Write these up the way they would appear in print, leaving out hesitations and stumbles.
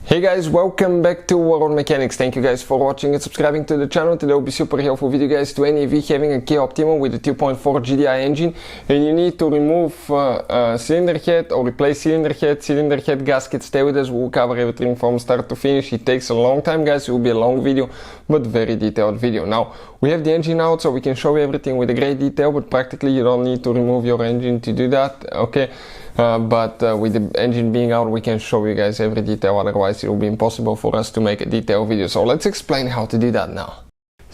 Hey guys, welcome back to World Mechanics. Thank you guys for watching and subscribing to the channel. Today will be super helpful video guys to any of you having a Kia Optima with a 2.4 GDI engine and you need to remove cylinder head or replace cylinder head gasket. Stay with us, we'll cover everything from start to finish. It takes a long time guys, it will be a long video but very detailed video. Now we have the engine out so we can show you everything with a great detail, but practically you don't need to remove your engine to do that, okay? But with the engine being out we can show you guys every detail, otherwise it will be impossible for us to make a detailed video. So let's explain how to do that now.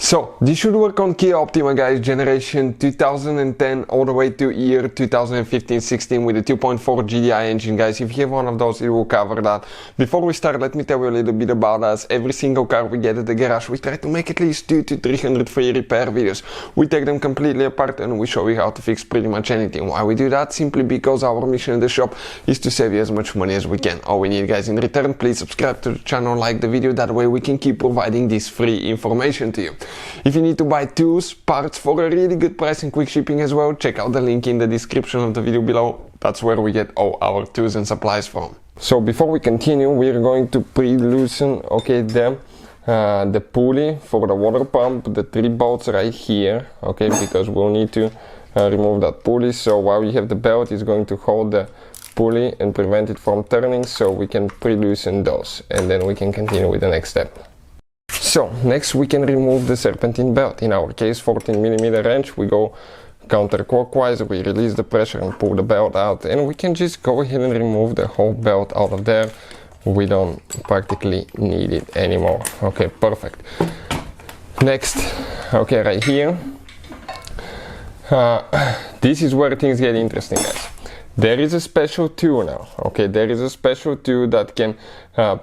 So this should work on Kia Optima guys, generation 2010 all the way to year 2015-16 with a 2.4 GDI engine guys. If you have one of those it will cover that. Before we start, let me tell you a little bit about us. Every single car we get at the garage we try to make at least 200 to 300 free repair videos. We take them completely apart and we show you how to fix pretty much anything. Why we do that? Simply because our mission in the shop is to save you as much money as we can. All we need guys in return, please subscribe to the channel, like the video, that way we can keep providing this free information to you. If you need to buy tools, parts for a really good price and quick shipping as well, check out the link in the description of the video below. That's where we get all our tools and supplies from. So before we continue, we are going to pre-loosen, okay, the pulley for the water pump, the 3 bolts right here, okay, because we'll need to remove that pulley. So while you have the belt, it's going to hold the pulley and prevent it from turning, so we can pre-loosen those and then we can continue with the next step. So next we can remove the serpentine belt. In our case 14mm wrench, we go counterclockwise, we release the pressure and pull the belt out, and we can just go ahead and remove the whole belt out of there. We don't practically need it anymore. Okay, perfect. Next, okay, right here, this is where things get interesting guys. There is a special tool now, okay, there is a special tool that can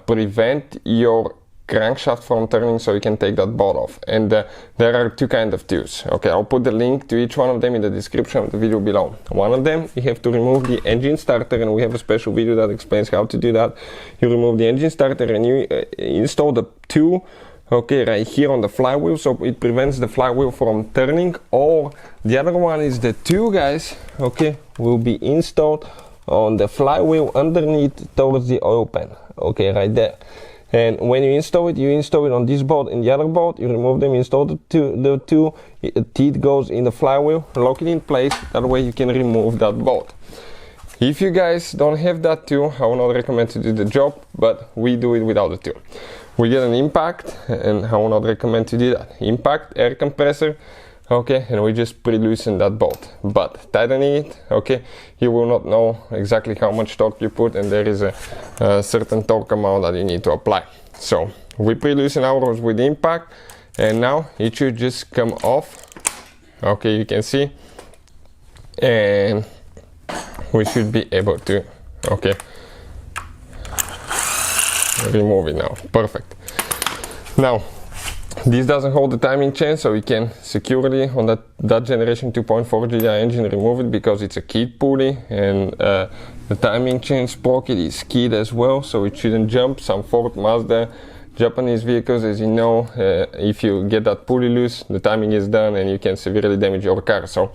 prevent your crankshaft from turning, so you can take that bolt off, and there are 2 kinds of tools. Okay, I'll put the link to each one of them in the description of the video below. One of them, you have to remove the engine starter, and we have a special video that explains how to do that. You remove the engine starter and you install the tool, okay, right here on the flywheel, so it prevents the flywheel from turning. Or the other one is the tool guys, okay, will be installed on the flywheel underneath towards the oil pan, okay, right there. And when you install it on this bolt and the other bolt, you remove them, install the two, teeth goes in the flywheel, lock it in place, that way you can remove that bolt. If you guys don't have that tool, I will not recommend to do the job, but we do it without the tool. We get an impact, and I will not recommend to do that. Impact, air compressor, okay, and we just pre-loosen that bolt, but tightening it, okay, you will not know exactly how much torque you put, and there is a certain torque amount that you need to apply. So we pre-loosen ours with impact, and now it should just come off, okay, you can see, and we should be able to, okay, remove it now. Perfect. Now this doesn't hold the timing chain, so we can securely on that generation 2.4 GDI engine remove it, because it's a keyed pulley, and the timing chain sprocket is keyed as well, so it shouldn't jump. Some Ford, Mazda, Japanese vehicles, as you know, if you get that pulley loose, the timing is done and you can severely damage your car. So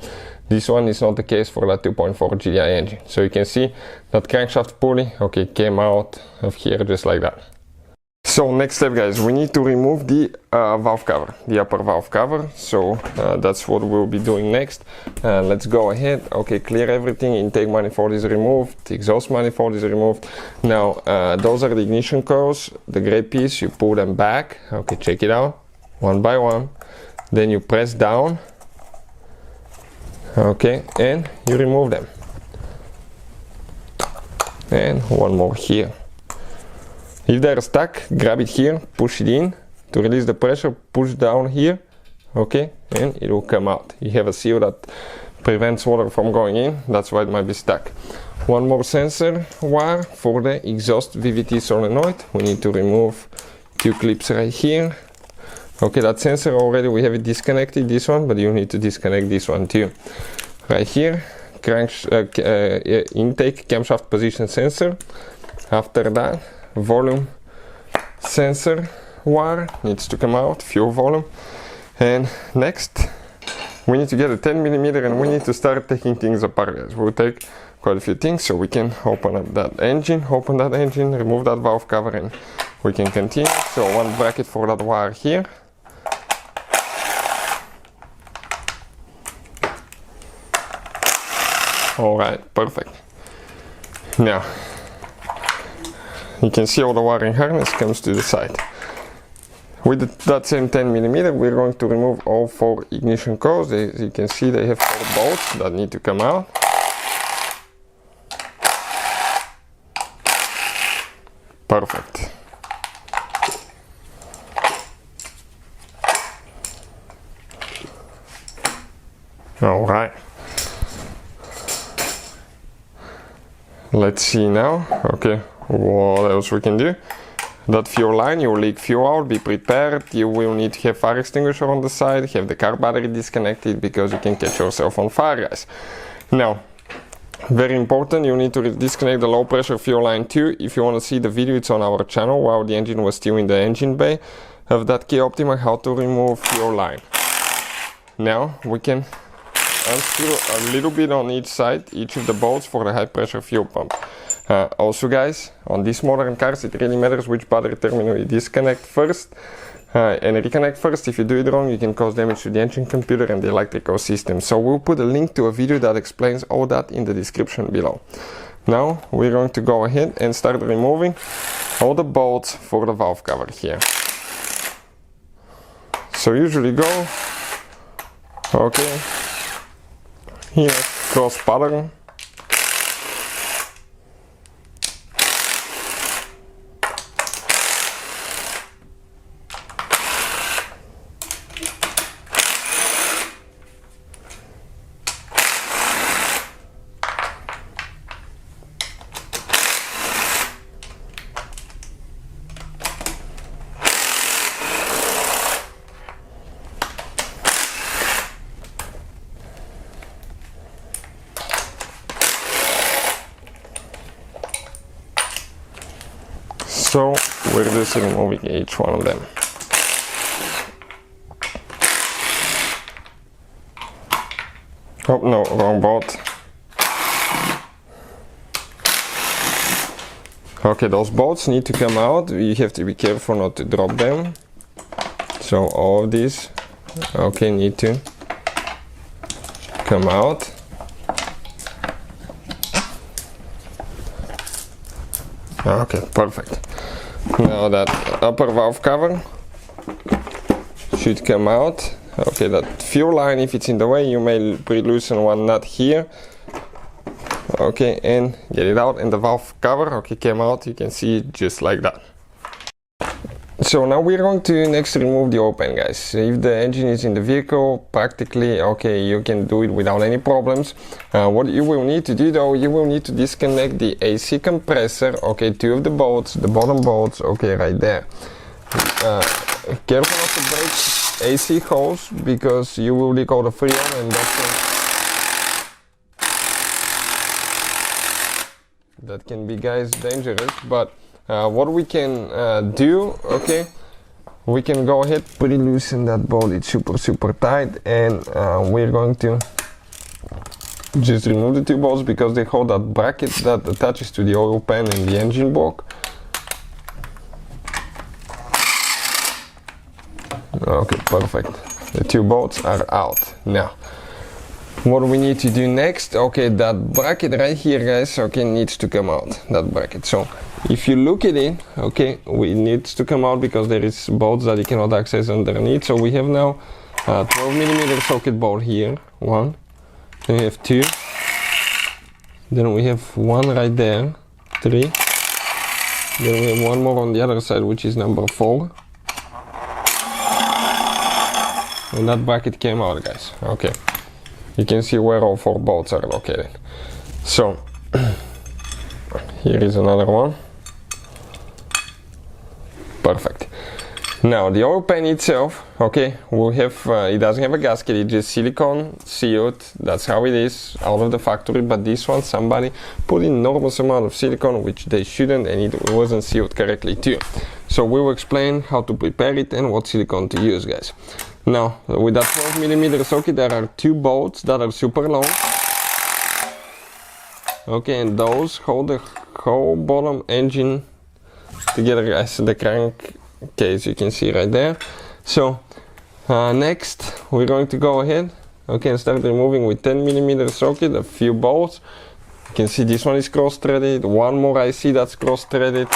this one is not the case for that 2.4 GDI engine. So you can see that crankshaft pulley, okay, came out of here just like that. So next step guys, we need to remove the valve cover, the upper valve cover. So that's what we'll be doing next. Let's go ahead, okay, clear everything. Intake manifold is removed, the exhaust manifold is removed. Now those are the ignition coils, the gray piece, you pull them back, okay, check it out, one by one. Then you press down, okay, and you remove them. And one more here. If they're stuck, grab it here, push it in to release the pressure, push down here, okay, and it will come out. You have a seal that prevents water from going in, that's why it might be stuck. One more sensor wire for the exhaust VVT solenoid. We need to remove 2 clips right here. Okay, that sensor already we have it disconnected, this one, but you need to disconnect this one too. Right here, intake camshaft position sensor. After that, volume sensor wire needs to come out, fuel volume. And next we need to get a 10mm and we need to start taking things apart, guys. We'll take quite a few things, so we can open up that engine, remove that valve cover, and we can continue. So one bracket for that wire here. Alright, perfect. Now, you can see all the wiring harness comes to the side. With that same 10mm, we're going to remove all 4 ignition coils. As you can see, they have 4 bolts that need to come out. Perfect. Alright. Let's see now. Okay, what else we can do? That fuel line, you will leak fuel out, be prepared. You will need to have fire extinguisher on the side, have the car battery disconnected, because you can catch yourself on fire, guys. Now, very important, you need to disconnect the low pressure fuel line too. If you want to see the video, it's on our channel while the engine was still in the engine bay of that Kia Optima, how to remove fuel line. Now we can unscrew a little bit on each side, each of the bolts for the high pressure fuel pump. Also guys, on these modern cars it really matters which battery terminal you disconnect first and reconnect first. If you do it wrong, you can cause damage to the engine computer and the electrical system. So we'll put a link to a video that explains all that in the description below. Now we're going to go ahead and start removing all the bolts for the valve cover here. So usually go, okay, here, cross pattern. So we're just removing each one of them. Oh no, wrong bolt. Okay, those bolts need to come out. You have to be careful not to drop them. So all of these, okay, need to come out. Okay, perfect. Now that upper valve cover should come out. Okay, that fuel line, if it's in the way, you may pre-loosen one nut here. Okay, and get it out, and the valve cover, okay, came out. You can see it just like that. So now we're going to next remove the oil pan, guys. If the engine is in the vehicle, practically, okay, you can do it without any problems. What you will need to do though, you will need to disconnect the AC compressor, okay, 2 of the bolts, the bottom bolts, okay, right there. Careful not to break AC hose, because you will leak all the freon, and that can be, guys, dangerous. But what we can do, okay, we can go ahead, pretty loosen that bolt. It's super tight, and we're going to just remove the 2 bolts because they hold that bracket that attaches to the oil pan and the engine block. Okay, perfect. The 2 bolts are out. Now what we need to do next, okay, that bracket right here, guys, okay, needs to come out, that bracket. So if you look at it, okay, it needs to come out because there is bolts that you cannot access underneath. So we have now 12mm socket bolt here, 1, then we have 2, then we have 1 right there, 3, then we have 1 more on the other side, which is number 4, and that bracket came out, guys. Okay, you can see where all 4 bolts are located. So here is another one. Perfect. Now the oil pan itself, okay, will have, it doesn't have a gasket, it's just silicone sealed. That's how it is out of the factory. But this one, somebody put enormous amount of silicone, which they shouldn't, and it wasn't sealed correctly too. So we will explain how to prepare it and what silicone to use, guys. Now with that 12mm socket there are two bolts that are super long. Okay, and those hold the whole bottom engine together, guys. The crankcase you can see right there. So next we're going to go ahead, okay, and start removing with 10mm socket a few bolts. You can see this one is cross-threaded, one more I see that's cross-threaded.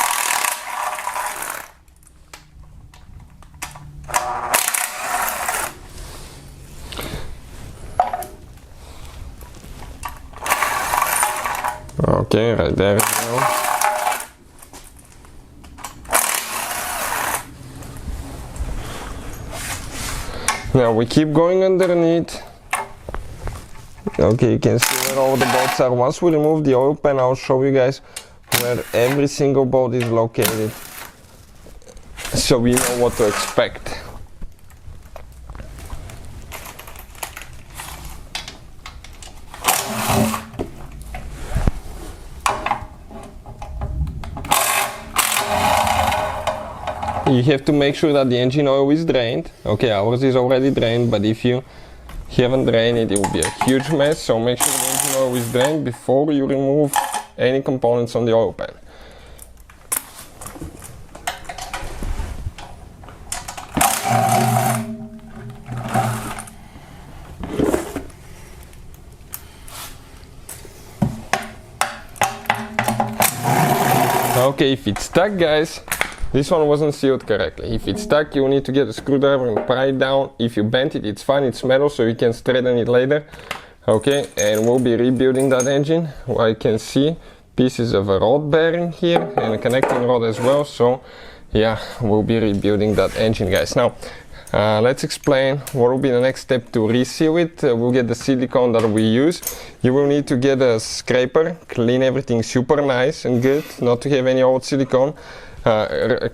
Okay, right there as well. Now we keep going underneath. Okay, you can see where all the bolts are. Once we remove the oil pan, I'll show you guys where every single bolt is located, so we know what to expect. You have to make sure that the engine oil is drained. Okay, ours is already drained, but if you haven't drained it, it will be a huge mess. So make sure the engine oil is drained before you remove any components on the oil pan. Okay, if it's stuck, guys, this one wasn't sealed correctly. If it's stuck, you need to get a screwdriver and pry it down. If you bent it, it's fine, it's metal, so you can straighten it later. Okay, and we'll be rebuilding that engine. I can see pieces of a rod bearing here and a connecting rod as well. So yeah, we'll be rebuilding that engine, guys. Now let's explain what will be the next step to reseal it. We'll get the silicone that we use. You will need to get a scraper, clean everything super nice and good, not to have any old silicone.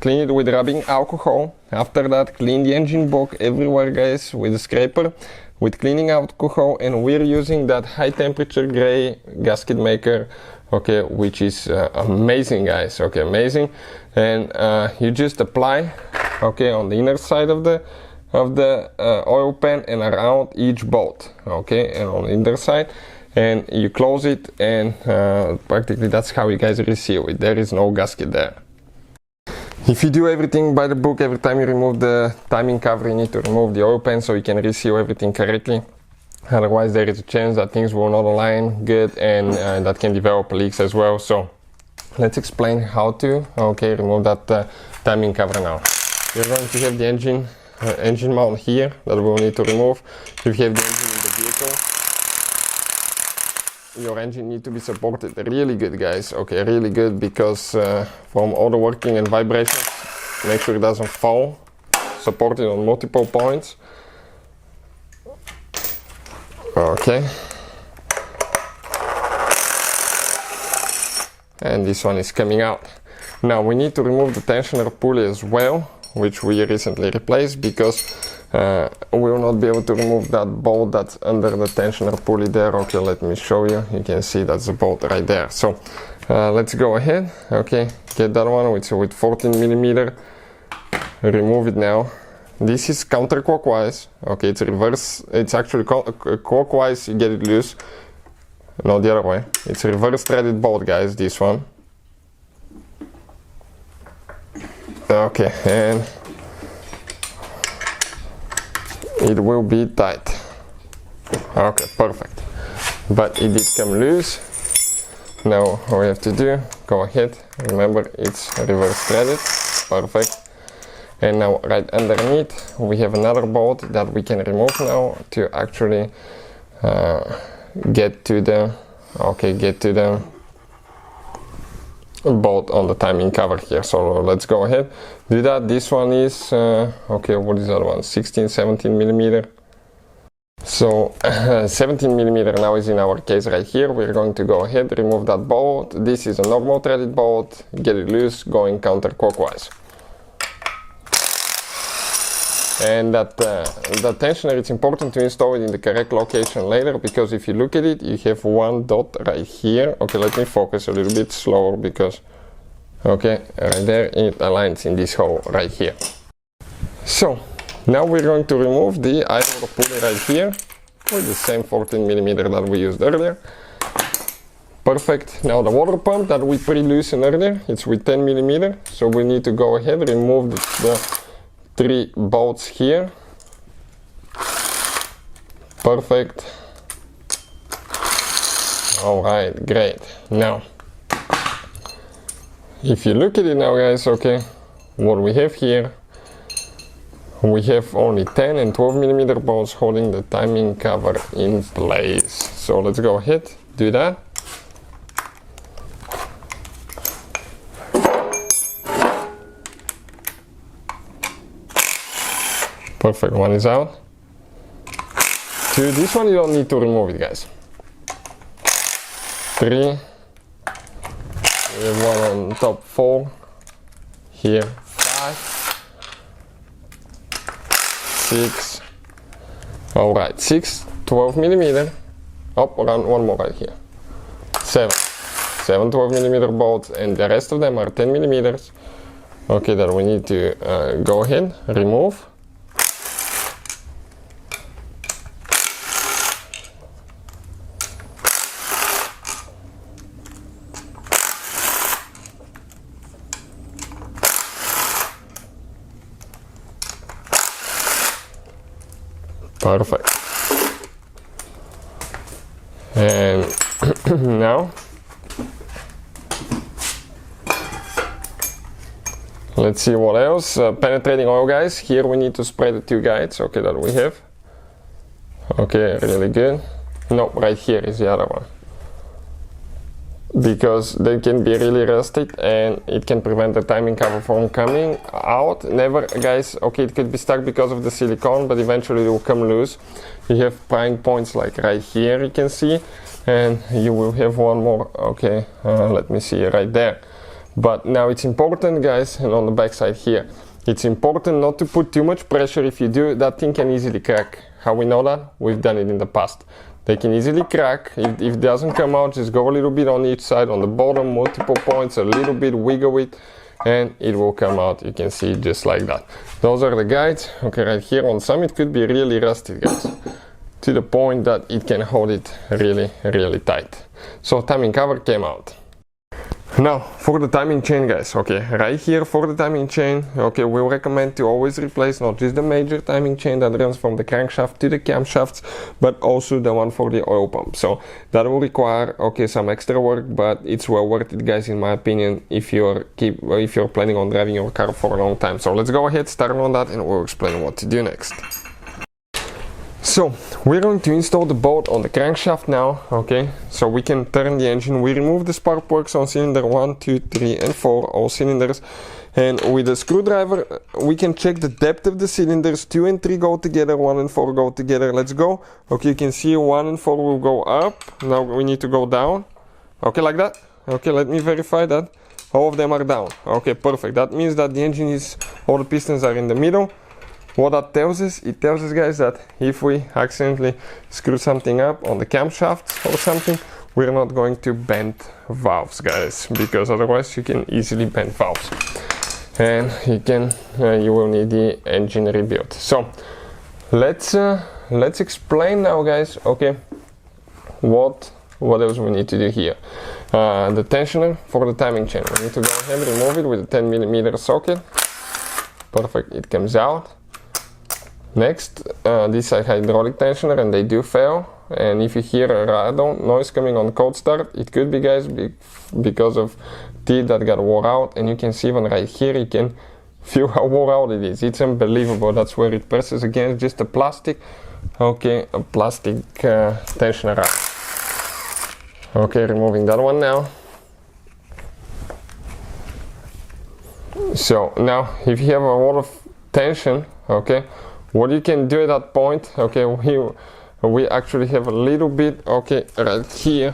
Clean it with rubbing alcohol. After that, clean the engine block everywhere, guys, with a scraper, with cleaning alcohol, and we're using that high temperature gray gasket maker, okay, which is amazing, guys. Okay, amazing. And you just apply, okay, on the inner side of the oil pan and around each bolt, okay, and on the inner side, and you close it, and practically that's how you guys reseal it. There is no gasket there. If you do everything by the book, every time you remove the timing cover, you need to remove the oil pan so you can reseal everything correctly. Otherwise, there is a chance that things will not align good, and that can develop leaks as well. So let's explain how to, okay, remove that timing cover now. You're going to have the engine mount here that we'll need to remove. If you have the engine in the vehicle, your engine needs to be supported really good, guys. Okay, really good, because from all the working and vibrations, make sure it doesn't fall. Support it on multiple points. Okay. And this one is coming out. Now we need to remove the tensioner pulley as well, which we recently replaced, because we will not be able to remove that bolt that's under the tensioner pulley there. Okay, let me show you. You can see that's the bolt right there. So let's go ahead. Okay, get that one with 14mm. Remove it now. This is counterclockwise. Okay, it's reverse. It's actually clockwise. You get it loose. No, the other way. It's a reverse threaded bolt, guys. This one. Okay, and it will be tight. Okay, perfect. But it did come loose. Now all we have to do, go ahead. Remember, it's reverse threaded. Perfect. And now right underneath we have another bolt that we can remove now to actually get to the bolt on the timing cover here. So let's go ahead, do that. This one is okay, what is that one? 17mm. So 17mm now is in our case right here. We're going to go ahead, remove that bolt. This is a normal threaded bolt. Get it loose, going counterclockwise. And that tensioner, it's important to install it in the correct location later, because if you look at it, you have one dot right here. Okay, let me focus a little bit slower, because okay, right there, it aligns in this hole right here. So Now we're going to remove the idler pulley right here with the same 14mm that we used earlier. Perfect. Now the water pump that we pre-loosened earlier, it's with 10mm, so we need to go ahead, remove the 3 bolts here. Perfect. Alright, great. Now, if you look at it now, guys, okay, what we have here, we have only 10 and 12mm bolts holding the timing cover in place. So let's go ahead, do that. Perfect, one is out. 2, this one you don't need to remove it, guys. 3, we have one on top, 4, here 5, 6, alright, 6, 12mm, up around one more right here, 7 12mm bolts, and the rest of them are 10mm. Okay, that we need to go ahead, remove. Perfect. And now let's see what else. Penetrating oil, guys. Here we need to spray the 2 guides, okay, that we have. Okay, really good. No, right here is the other one, because they can be really rusted and it can prevent the timing cover from coming out. Never, guys, okay, it could be stuck because of the silicone, but eventually it will come loose. You have prying points like right here, you can see, and you will have one more, okay, let me see, right there. But now it's important, guys, and on the back side here, it's important not to put too much pressure. If you do, that thing can easily crack. How we know that? We've done it in the past. They can easily crack. If it doesn't come out, just go a little bit on each side, on the bottom, multiple points, a little bit, wiggle it, and it will come out. You can see just like that. Those are the guides. Okay, right here on some it could be really rusty, guys, to the point that it can hold it really, really tight. So timing cover came out. Now for the timing chain, guys, okay, right here for the timing chain, okay, we recommend to always replace not just the major timing chain that runs from the crankshaft to the camshafts, but also the one for the oil pump. So that will require, okay, some extra work, but it's well worth it, guys, in my opinion, if you're planning on driving your car for a long time. So let's go ahead, start on that, and we'll explain what to do next. So we're going to install the bolt on the crankshaft now, okay, so we can turn the engine. We remove the spark plugs on cylinder 1, 2, 3 and 4, all cylinders, and with a screwdriver we can check the depth of the cylinders. 2 and 3 go together, 1 and 4 go together. Let's go. Okay, you can see 1 and 4 will go up. Now we need to go down, okay, like that. Okay, let me verify that all of them are down. Okay, perfect. That means that the engine is, all the pistons are in the middle. What that tells us, it tells us, guys, that if we accidentally screw something up on the camshafts or something, we're not going to bend valves, guys, because otherwise you can easily bend valves and you will need the engine rebuilt. So let's explain now, guys, okay, what else we need to do here. The tensioner for the timing chain, we need to go ahead and remove it with a 10mm socket. Perfect, it comes out. Next, these are hydraulic tensioner and they do fail, and if you hear a rattle noise coming on cold start, it could be, guys, because of teeth that got wore out, and you can see even right here, you can feel how wore out it is. It's unbelievable. That's where it presses against just a plastic, okay, a plastic tensioner out. Okay, removing that one now. So now if you have a lot of tension, okay, what you can do at that point, okay, we actually have a little bit, okay, right here,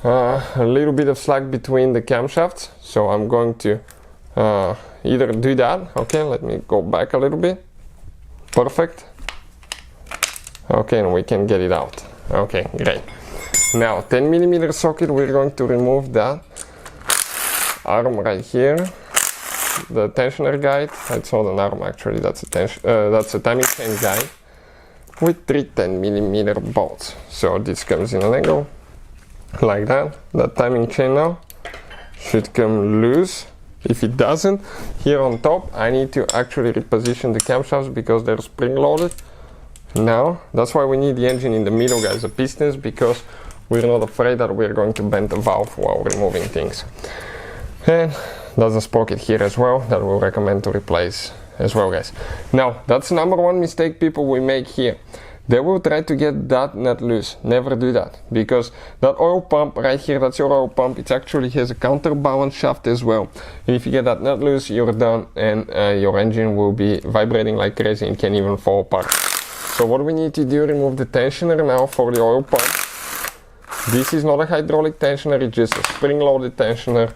a little bit of slack between the camshafts. So I'm going to either do that, okay, let me go back a little bit. Perfect. Okay, and we can get it out. Okay, great. Now 10mm socket, we're going to remove that arm right here. the tensioner guide. It's not an arm actually, that's a timing chain guide with 3 10mm bolts. So this comes in an angle like that. That timing chain now should come loose. If it doesn't, here on top I need to actually reposition the camshafts because they're spring loaded. Now that's why we need the engine in the middle, guys, the pistons, because we're not afraid that we're going to bend the valve while removing things. And there's a sprocket here as well that we'll recommend to replace as well, guys. Now that's the number one mistake people will make here. They will try to get that nut loose. Never do that, because that oil pump right here, that's your oil pump, it actually has a counterbalance shaft as well. And if you get that nut loose, you're done, and your engine will be vibrating like crazy and can even fall apart. So what we need to do, remove the tensioner now for the oil pump. This is not a hydraulic tensioner, it's just a spring-loaded tensioner.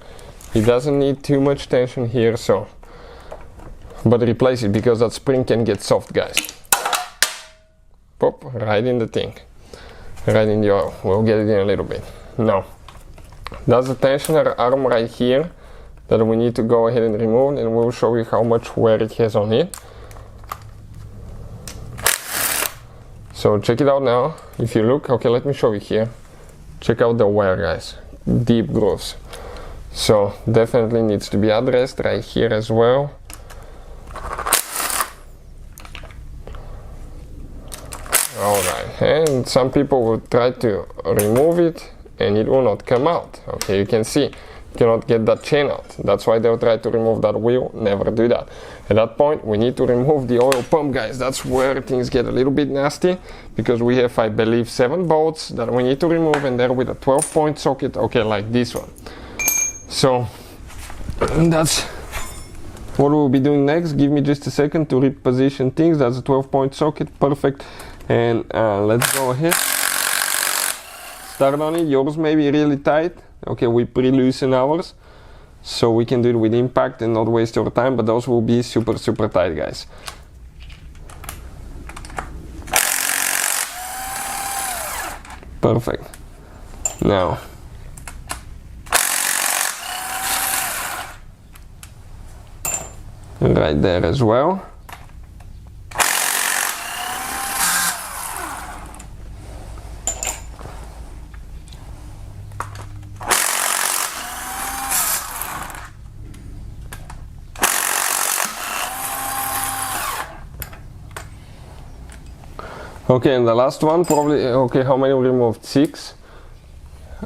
It doesn't need too much tension here, so but replace it because that spring can get soft, guys. Pop, right in the thing, right in the oil. We'll get it in a little bit. Now, that's the tensioner arm right here that we need to go ahead and remove, and we'll show you how much wear it has on it. So check it out now. If you look, okay, let me show you here. Check out the wear, guys. Deep grooves. So definitely needs to be addressed right here as well. Alright, and some people will try to remove it and it will not come out. Okay, you can see, you cannot get that chain out. That's why they'll try to remove that wheel. Never do that. At that point, we need to remove the oil pump, guys. That's where things get a little bit nasty, because we have, I believe, 7 bolts that we need to remove, and they're with a 12-point socket, okay, like this one. So that's what we'll be doing next. Give me just a second to reposition things. That's a 12-point socket, perfect. And let's go ahead, start on it. Yours may be really tight. Okay, we pre-loosen ours so we can do it with impact and not waste your time, but those will be super tight, guys. Perfect. Now right there as well. Okay, and the last one probably, okay, how many we removed? 6.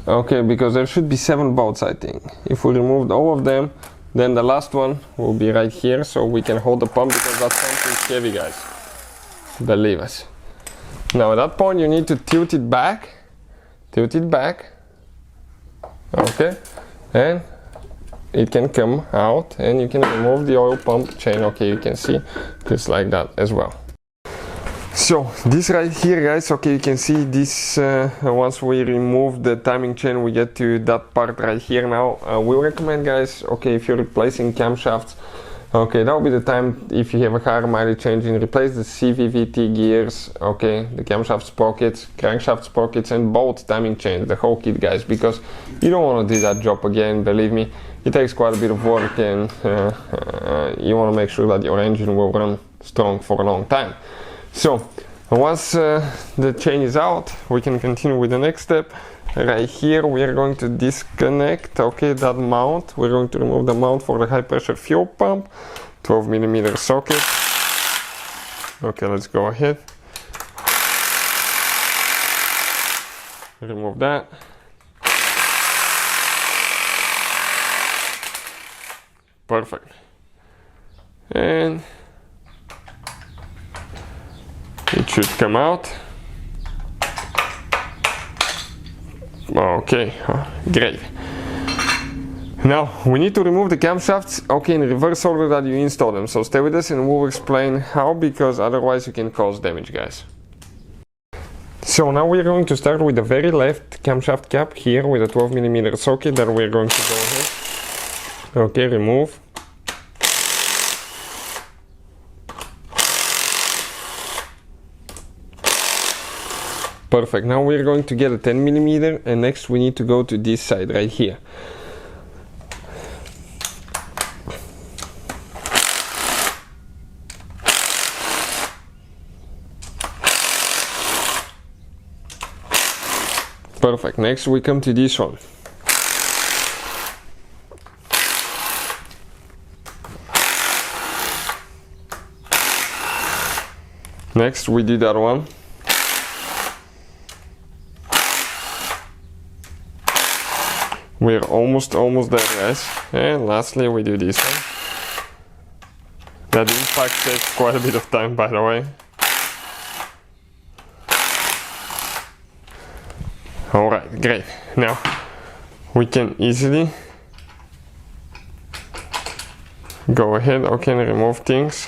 Okay, because there should be 7 bolts, I think. If we removed all of them, then the last one will be right here, so we can hold the pump, because that pump is heavy, guys. Believe us. Now at that point you need to tilt it back. Okay, and it can come out and you can remove the oil pump chain. Okay, you can see just like that as well. So this right here, guys, okay, you can see this once we remove the timing chain, we get to that part right here. Now we recommend, guys, okay, if you're replacing camshafts, okay, that will be the time. If you have a higher mileage engine, replace the CVVT gears, okay, the camshaft sprockets, crankshaft sprockets, and both timing chains, the whole kit, guys, because you don't want to do that job again. Believe me, it takes quite a bit of work, and you want to make sure that your engine will run strong for a long time. So once the chain is out, we can continue with the next step. Right here we are going to disconnect, okay, that mount. We're going to remove the mount for the high pressure fuel pump, 12mm socket. Okay, let's go ahead. Remove that. Perfect. And it should come out. Okay, great. Now we need to remove the camshafts, okay, in reverse order that you install them. So stay with us and we'll explain how, because otherwise you can cause damage, guys. So now we're going to start with the very left camshaft cap here with a 12mm socket that we're going to go ahead. Okay, remove. Perfect. Now we're going to get a 10mm, and next we need to go to this side right here. Perfect. Next we come to this one. Next we do that one. We're almost there, guys. And lastly we do this one. That impact takes quite a bit of time, by the way. Alright, great. Now we can easily go ahead, okay, and remove things.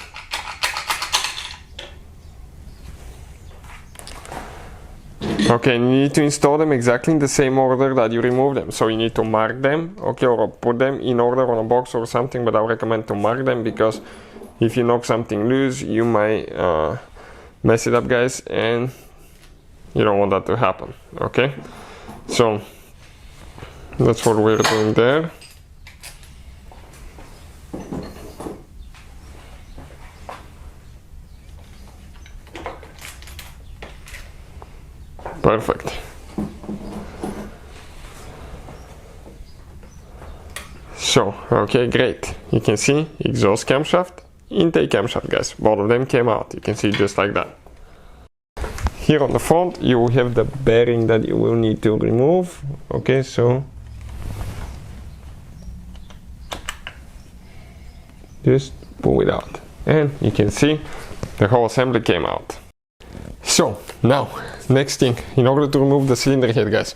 Okay, you need to install them exactly in the same order that you remove them. So you need to mark them, okay, or put them in order on a box or something, but I recommend to mark them because if you knock something loose, you might mess it up, guys, and you don't want that to happen, okay? So that's what we're doing there. Perfect. So, okay, great. You can see exhaust camshaft, intake camshaft, guys. Both of them came out. You can see just like that. Here on the front, you have the bearing that you will need to remove. Okay, so just pull it out. And you can see the whole assembly came out. So, now, next thing, in order to remove the cylinder head, guys,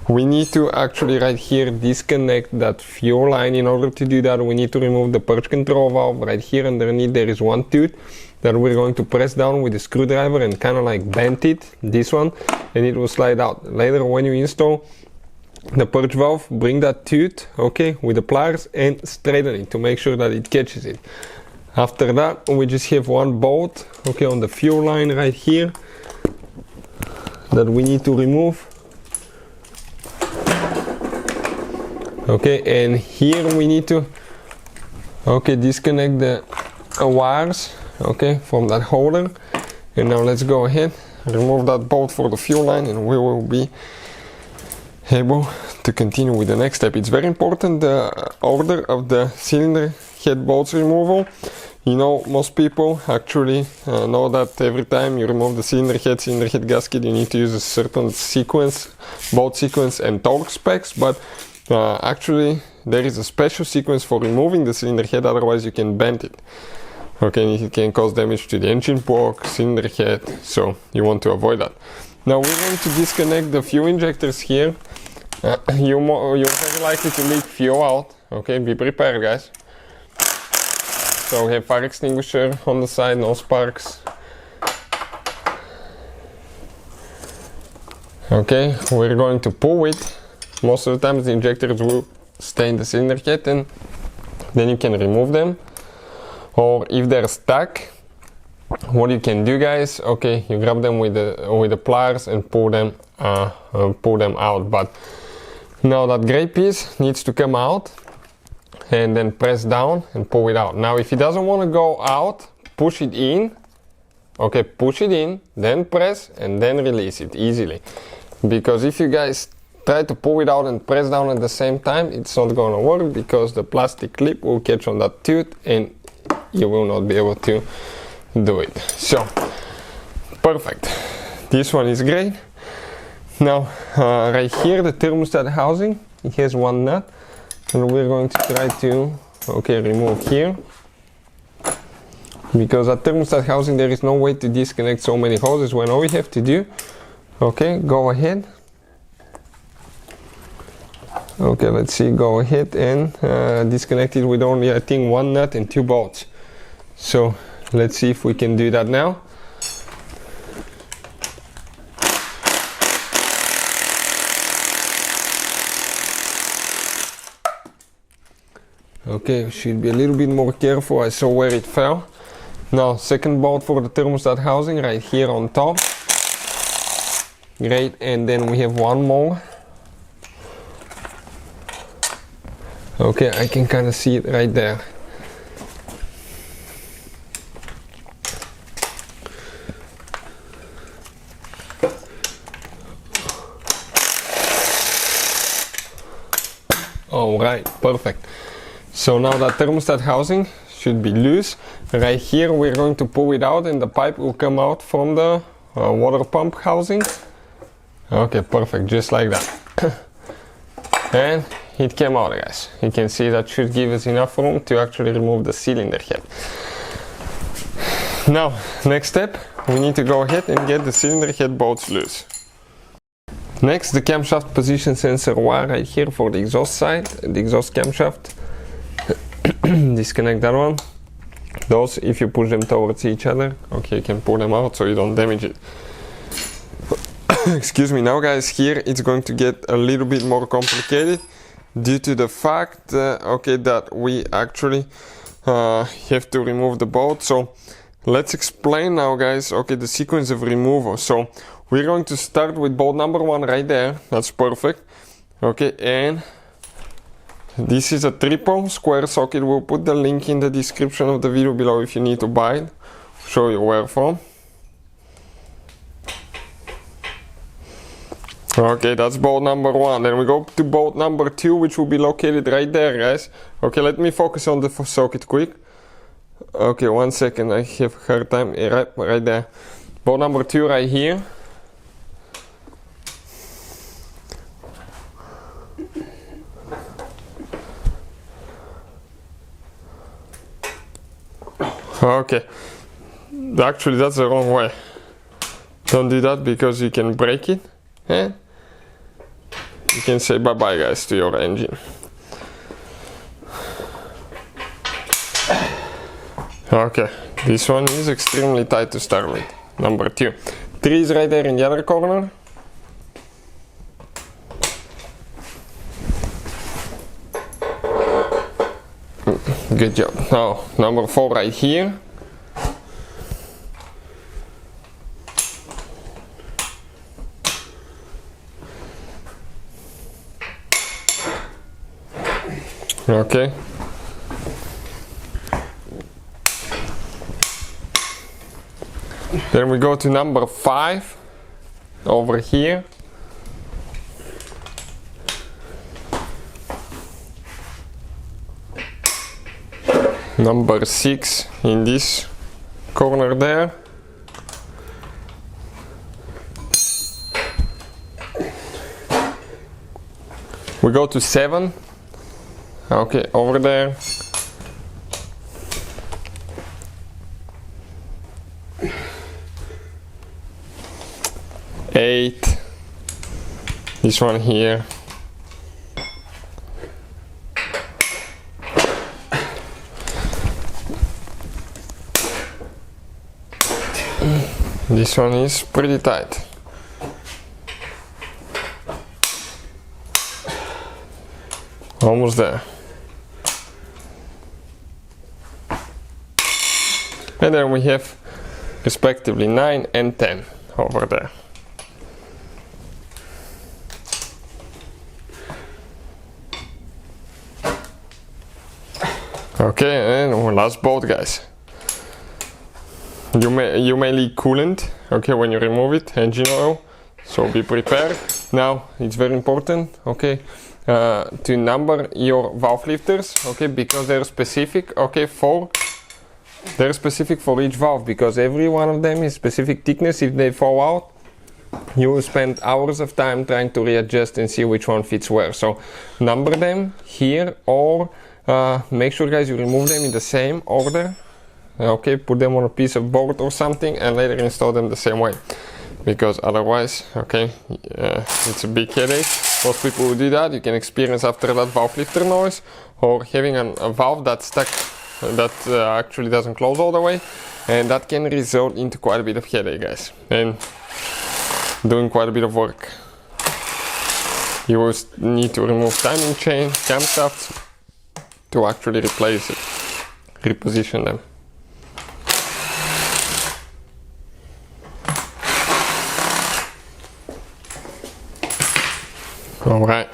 we need to actually right here disconnect that fuel line. In order to do that, we need to remove the purge control valve. Right here underneath there is one tooth that we're going to press down with a screwdriver and kind of like bend it, this one, and it will slide out. Later when you install the purge valve, bring that tooth, okay, with the pliers and straighten it to make sure that it catches it. After that, we just have one bolt, okay, on the fuel line right here that we need to remove. Okay, and here we need to, okay, disconnect the wires, okay, from that holder. And now let's go ahead, remove that bolt for the fuel line, and we will be able to continue with the next step. It's very important, the order of the cylinder head bolts removal. You know, most people actually know that every time you remove the cylinder head gasket, you need to use a certain sequence, bolt sequence and torque specs, but actually there is a special sequence for removing the cylinder head, otherwise you can bend it. Okay, and it can cause damage to the engine block, cylinder head, so you want to avoid that. Now we're going to disconnect the few injectors here. You're very likely to leak fuel out, okay, be prepared, guys. So we have fire extinguisher on the side, no sparks. Okay, we're going to pull it. Most of the time the injectors will stay in the cylinder head, and then you can remove them. Or if they're stuck, what you can do, guys, okay, you grab them with the pliers and pull them out. But now that gray piece needs to come out, and then press down and pull it out. Now if it doesn't want to go out, push it in, okay, push it in, then press and then release it easily. Because if you guys try to pull it out and press down at the same time, it's not going to work, because the plastic clip will catch on that tooth and you will not be able to do it. So perfect, this one is great. Now right here, the thermostat housing, it has one nut, and we're going to try to, okay, remove here, because at thermostat housing there is no way to disconnect so many hoses, when all you have to do, okay, go ahead, okay, let's see, go ahead and disconnect it with only, I think, one nut and two bolts. So let's see if we can do that now. Okay, should be a little bit more careful. I saw where it fell. Now, second bolt for the thermostat housing right here on top. Great, and then we have one more. Okay, I can kind of see it right there. Alright, perfect. So now that thermostat housing should be loose. Right here we're going to pull it out and the pipe will come out from the water pump housing. Okay, perfect, just like that. And it came out, guys. You can see that should give us enough room to actually remove the cylinder head. Now, next step, we need to go ahead and get the cylinder head bolts loose. Next, the camshaft position sensor wire right here for the exhaust side, the exhaust camshaft. Disconnect that one. Those, if you push them towards each other, okay, you can pull them out so you don't damage it. Excuse me. Now, guys, here it's going to get a little bit more complicated due to the fact, okay, that we actually have to remove the bolt. So let's explain now, guys, okay, the sequence of removal. So we're going to start with bolt number 1 right there. That's perfect. Okay, and this is a triple square socket. We'll put the link in the description of the video below if you need to buy it. Show you where from. Okay, that's bolt number 1. Then we go to bolt number 2, which will be located right there, guys. Okay, let me focus on the socket quick. Okay, 1 second, I have a hard time. Right there. Bolt number 2 right here. Okay, actually that's the wrong way. Don't do that because you can break it. And you can say bye bye, guys, to your engine. Okay, this one is extremely tight to start with. Number 2. 3 is right there in the other corner. Good job. Now, number 4 right here. Okay. Then we go to number 5 over here. Number 6 in this corner there. We go to 7. Okay, over there. Eight. This one here. This one is pretty tight. Almost there. And then we have respectively 9 and 10 over there. Okay, and our last bolt, guys. You may leak coolant, okay, when you remove it, engine oil, so be prepared. Now, it's very important, okay, to number your valve lifters, okay, because they're specific, okay, they're specific for each valve, because every one of them is specific thickness. If they fall out, you will spend hours of time trying to readjust and see which one fits where. So number them here, or make sure, guys, you remove them in the same order. Okay, put them on a piece of board or something and later install them the same way, because otherwise, okay, it's a big headache. Most people will do that. You can experience after that valve lifter noise, or having a valve that's stuck, that actually doesn't close all the way, and that can result into quite a bit of headache, guys, and doing quite a bit of work. You will need to remove timing chain, camshafts to actually replace it, reposition them. Alright,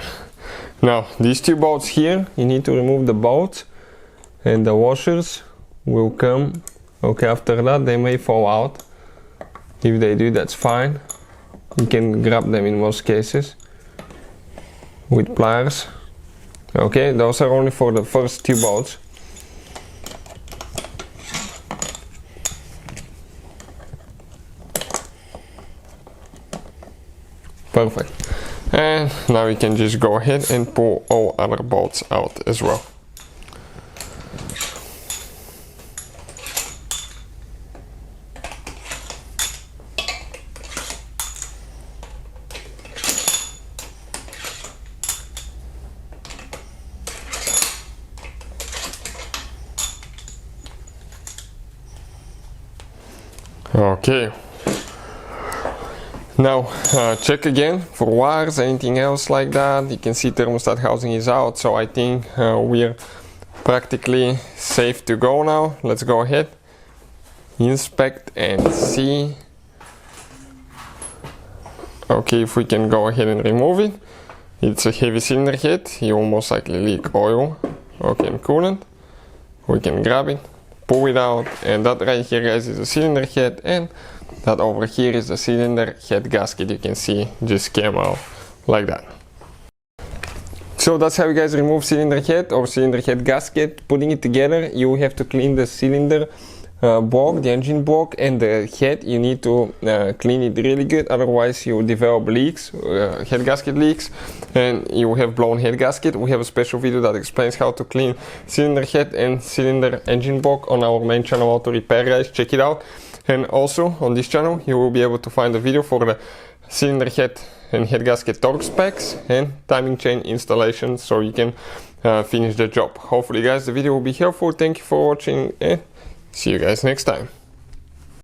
now these 2 bolts here, you need to remove the bolts, and the washers will come, okay, after that. They may fall out. If they do, that's fine. You can grab them in most cases with pliers. Okay, those are only for the first 2 bolts. Perfect. And now you can just go ahead and pull all other bolts out as well. Okay. Now check again for wires, anything else like that. You can see thermostat housing is out, so I think we're practically safe to go now. Let's go ahead, inspect and see. Okay, if we can go ahead and remove it. It's a heavy cylinder head, you will most likely leak oil, okay, and coolant. We can grab it, pull it out, and that right here, guys, is a cylinder head, and that over here is the cylinder head gasket. You can see just came out like that. So that's how you guys remove cylinder head or cylinder head gasket. Putting it together, you have to clean the cylinder block, the engine block, and the head. You need to clean it really good, otherwise you develop leaks, head gasket leaks, and you have blown head gasket. We have a special video that explains how to clean cylinder head and cylinder engine block on our main channel, Auto Repair, guys. Check it out. And also on this channel you will be able to find a video for the cylinder head and head gasket torque specs and timing chain installation, so you can finish the job. Hopefully, guys, the video will be helpful. Thank you for watching and see you guys next time.